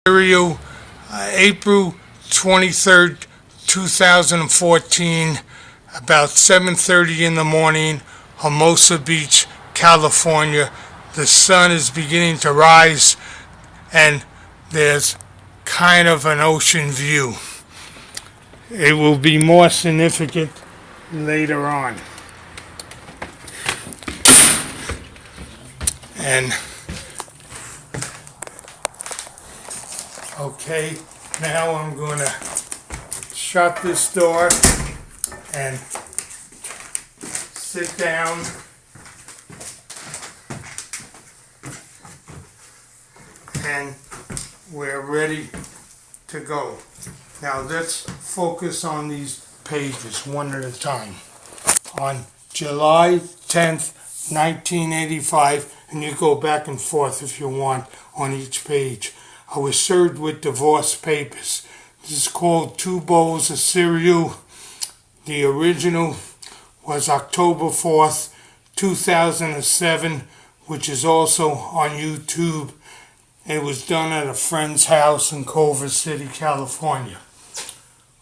Cereal, April 23rd, 2014, about 7:30 in the morning, Hermosa Beach, California. The sun is beginning to rise and there's kind of an ocean view. It will be more significant later on. And okay, now I'm going to shut this door and sit down and we're ready to go. Now let's focus on these pages one at a time. On July 10th, 1985, and you go back and forth if you want on each page, I was served with divorce papers. This is called 2 Bowls of Cereal. The original was October 4th, 2007, which is also on YouTube. It was done at a friend's house in Culver City, California.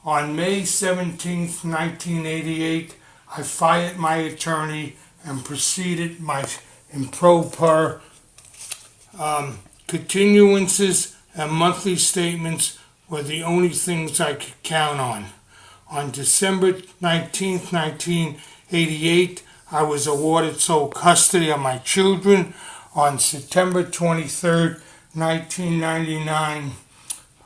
On May 17th, 1988, I fired my attorney and proceeded my improper continuances and monthly statements were the only things I could count on. On December 19th, 1988, I was awarded sole custody of my children. On September 23rd, 1999,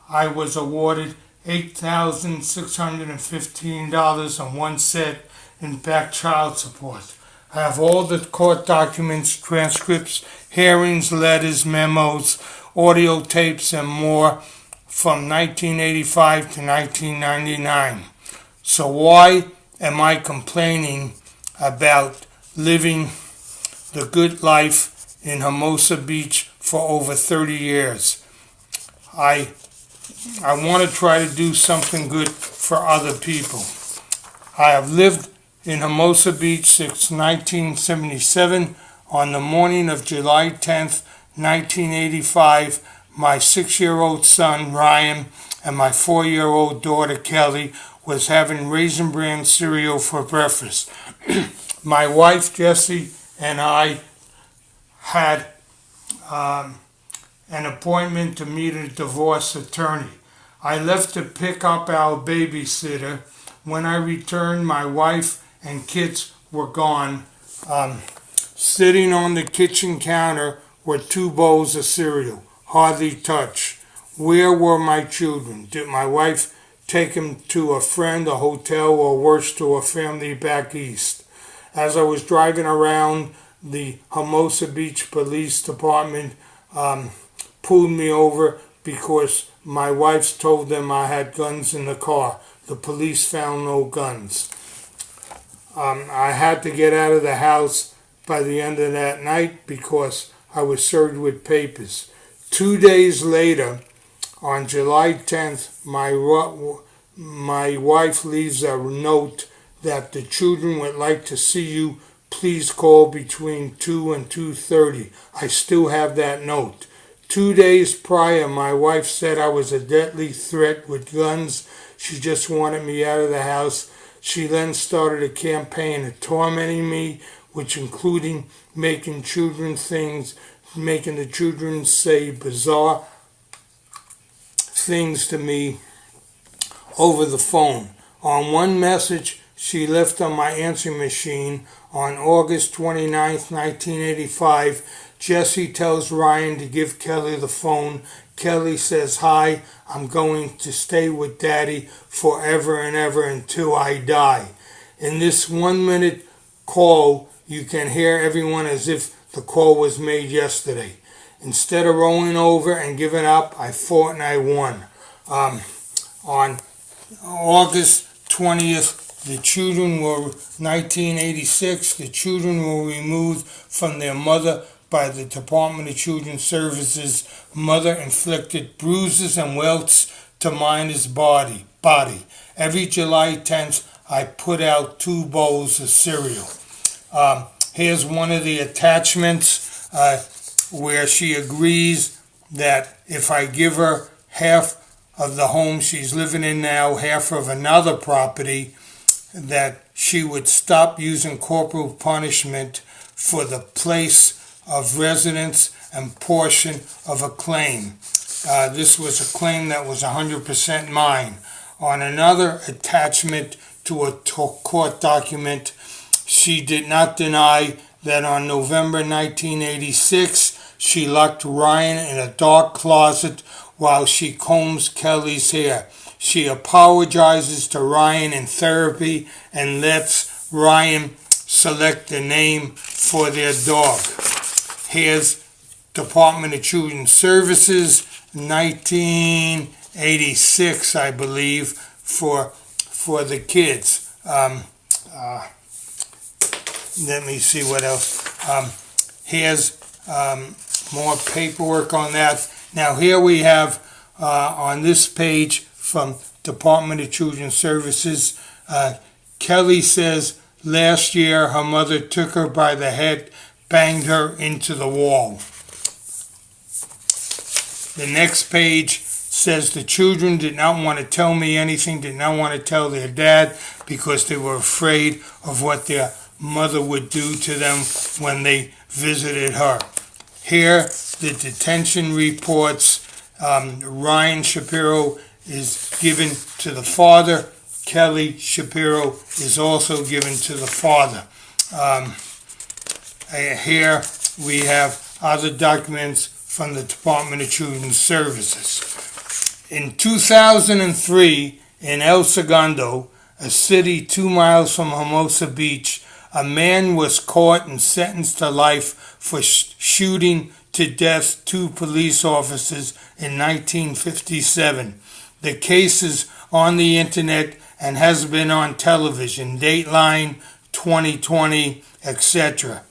I was awarded $8,615.01 in back child support. I have all the court documents, transcripts, hearings, letters, memos, audio tapes, and more from 1985 to 1999. So why am I complaining about living the good life in Hermosa Beach for over 30 years? I want to try to do something good for other people. I have lived in Hermosa Beach since 1977. On the morning of July 10th, 1985, my 6-year-old son, Ryan, and my 4-year-old daughter, Kelly, was having Raisin Bran cereal for breakfast. My wife, Jessie, and I had an appointment to meet a divorce attorney. I left to pick up our babysitter. When I returned, my wife and kids were gone. Sitting on the kitchen counter were 2 bowls of cereal, hardly touched. Where were my children? Did my wife take them to a friend, a hotel, or worse, to a family back east? As I was driving around, the Hermosa Beach Police Department pulled me over because my wife told them I had guns in the car. The police found no guns. I had to get out of the house by the end of that night because I was served with papers. 2 days later, on July 10th, my wife leaves a note that the children would like to see you. Please call between 2 and 2:30. I still have that note. 2 days prior, my wife said I was a deadly threat with guns. She just wanted me out of the house. She then started a campaign of tormenting me, which including making the children say bizarre things to me over the phone. On one message she left on my answering machine on August 29th, 1985, Jessie tells Ryan to give Kelly the phone. Kelly says, "Hi, I'm going to stay with Daddy forever and ever until I die." In this 1-minute call, you can hear everyone as if the call was made yesterday. Instead of rolling over and giving up, I fought and I won. On August 20th, the children were 1986. The children were removed from their mother by the Department of Children's Services. Mother inflicted bruises and welts to minor's body. Every July 10th, I put out 2 bowls of cereal. Here's one of the attachments where she agrees that if I give her half of the home she's living in now, half of another property, that she would stop using corporal punishment for the place of residence and portion of a claim. This was a claim that was 100% mine. On another attachment to a court document, she did not deny that on November 1986, she locked Ryan in a dark closet while she combs Kelly's hair. She apologizes to Ryan in therapy and lets Ryan select a name for their dog. Here's Department of Children's Services, 1986, I believe, for the kids. Let me see what else. Here's more paperwork on that. Now here we have on this page from Department of Children's Services, Kelly says last year her mother took her by the head, banged her into the wall. The next page says the children did not want to tell me anything, did not want to tell their dad because they were afraid of what their mother would do to them when they visited her. Here, the detention reports. Ryan Shapiro is given to the father. Kelly Shapiro is also given to the father. Here we have other documents from the Department of Children's Services. In 2003, in El Segundo, a city 2 miles from Hermosa Beach, a man was caught and sentenced to life for shooting to death 2 police officers in 1957. The case is on the internet and has been on television, Dateline, 2020, etc.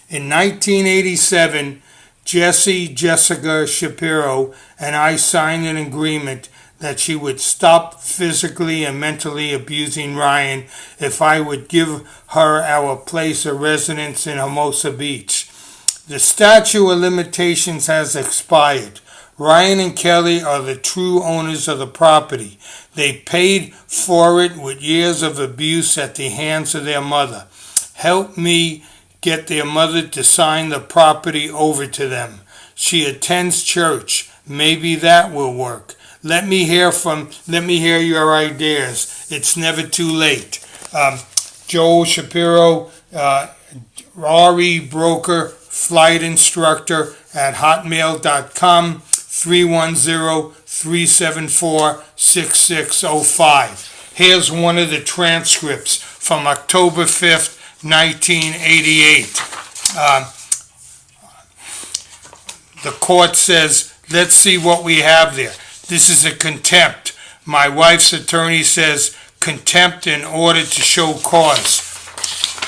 In 1987, Jessica Shapiro and I signed an agreement that she would stop physically and mentally abusing Ryan if I would give her our place of residence in Hermosa Beach. The statute of limitations has expired. Ryan and Kelly are the true owners of the property. They paid for it with years of abuse at the hands of their mother. Help me get their mother to sign the property over to them. She attends church. Maybe that will work. Let me hear your ideas. It's never too late. Joel Shapiro, RE broker, flight instructor at hotmail.com, 310-374-6605. Here's one of the transcripts from October 5th, 1988. The court says, let's see what we have there. This is a contempt. My wife's attorney says contempt in order to show cause.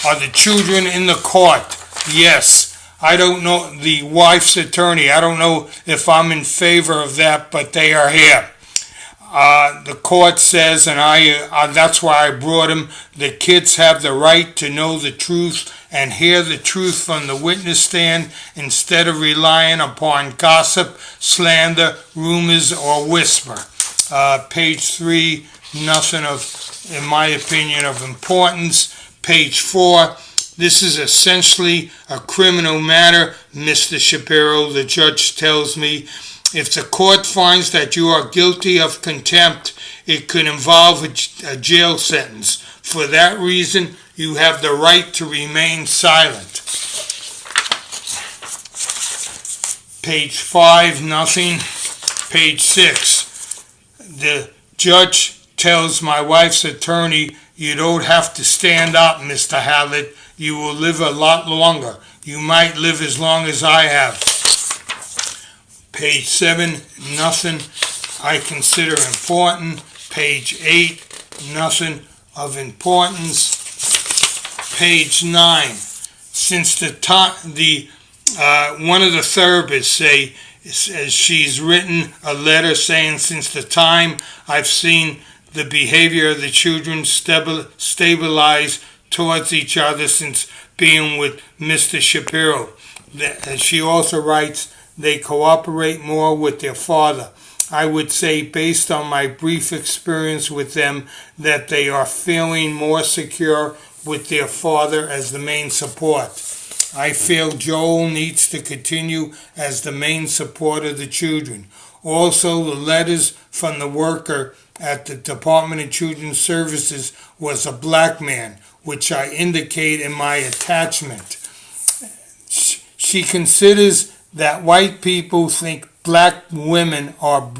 Are the children in the court? Yes. I don't know, the wife's attorney, I don't know if I'm in favor of that, but they are here. The court says, and that's why I brought him, the kids have the right to know the truth and hear the truth from the witness stand instead of relying upon gossip, slander, rumors, or whisper. Page 3, nothing of, in my opinion, of importance. Page 4, this is essentially a criminal matter, Mr. Shapiro, the judge tells me. If the court finds that you are guilty of contempt, it could involve a jail sentence. For that reason, you have the right to remain silent. Page 5, nothing. Page 6, the judge tells my wife's attorney, you don't have to stand up, Mr. Hallett. You will live a lot longer. You might live as long as I have. Page 7, nothing I consider important. Page 8, nothing of importance. Page 9, since the time, one of the therapists says she's written a letter saying since the time I've seen the behavior of the children stabilize towards each other since being with Mr. Shapiro. She also writes they cooperate more with their father. I would say, based on my brief experience with them, that they are feeling more secure with their father as the main support. I feel Joel needs to continue as the main support of the children. Also, the letters from the worker at the Department of Children's Services was a black man, which I indicate in my attachment. She considers that white people think black women are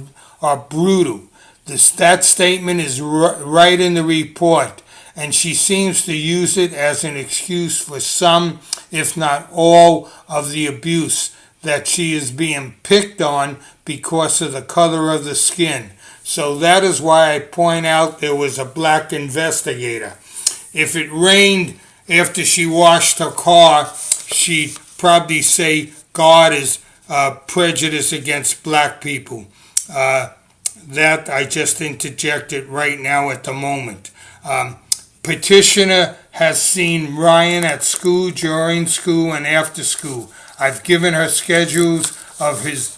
brutal. That statement is right in the report, and she seems to use it as an excuse for some, if not all, of the abuse that she is being picked on because of the color of the skin. So that is why I point out there was a black investigator. If it rained after she washed her car, she'd probably say God is prejudiced against black people. That I just interjected right now at the moment. Petitioner has seen Ryan at school, during school, and after school. I've given her schedules of his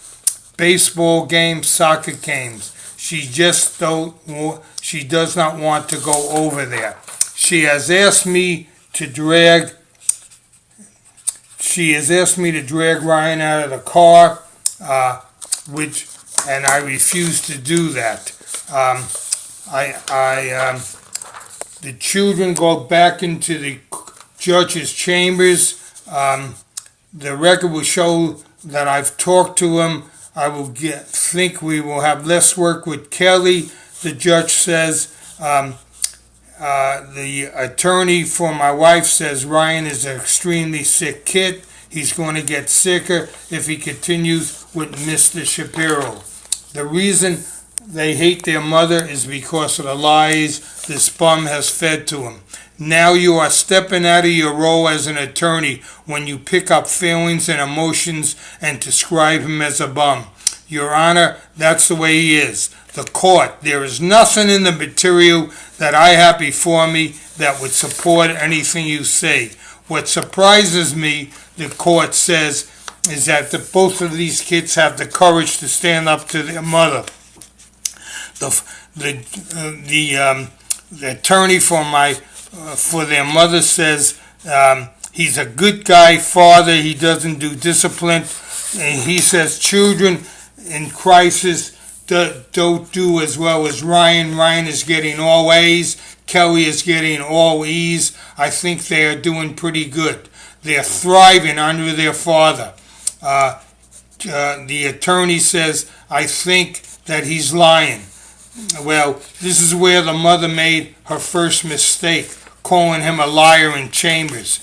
baseball games, soccer games. She does not want to go over there. She has asked me to drag Ryan out of the car, and I refuse to do that. The children go back into the judge's chambers. The record will show that I've talked to him. I will think we will have less work with Kelly. The judge says, the attorney for my wife says Ryan is an extremely sick kid. He's going to get sicker if he continues with Mr. Shapiro. The reason they hate their mother is because of the lies this bum has fed to him. Now you are stepping out of your role as an attorney when you pick up feelings and emotions and describe him as a bum. Your Honor, that's the way he is. The court, there is nothing in the material that I have before me that would support anything you say. What surprises me, the court says, is that both of these kids have the courage to stand up to their mother. The attorney for their mother says he's a good guy, father. He doesn't do discipline. And he says children in crisis don't do as well as Ryan. Ryan is getting all A's. Kelly is getting all E's. I think they are doing pretty good. They're thriving under their father. The attorney says, I think that he's lying. Well, this is where the mother made her first mistake, calling him a liar in chambers.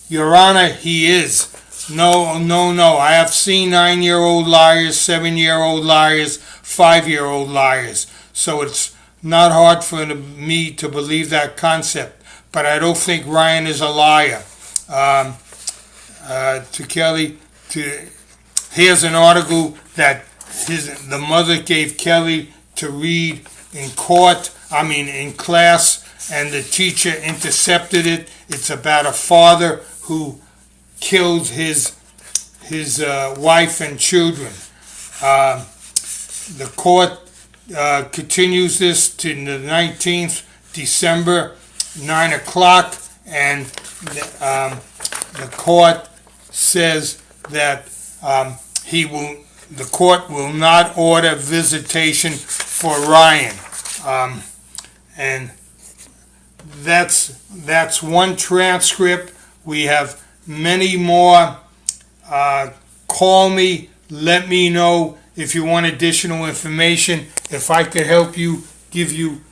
Your Honor, he is. No. I have seen 9-year-old liars, 7-year-old liars, 5-year-old liars. So it's not hard for me to believe that concept. But I don't think Ryan is a liar. To Kelly, here's an article that the mother gave Kelly to read in class, and the teacher intercepted it. It's about a father who killed his wife and children. The court continues this to the 19th December, 9 o'clock, and the court says that the court will not order visitation for Ryan. And that's one transcript. We have many more. Call me, let me know if you want additional information. If I could help you, give you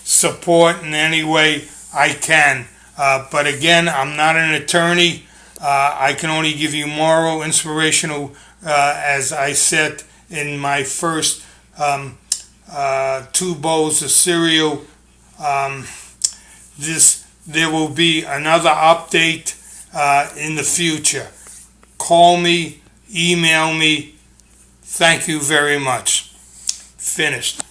support in any way I can. But again, I'm not an attorney. I can only give you moral, inspirational, as I said in my first 2 bowls of cereal. There will be another update in the future. Call me, email me. Thank you very much. Finished.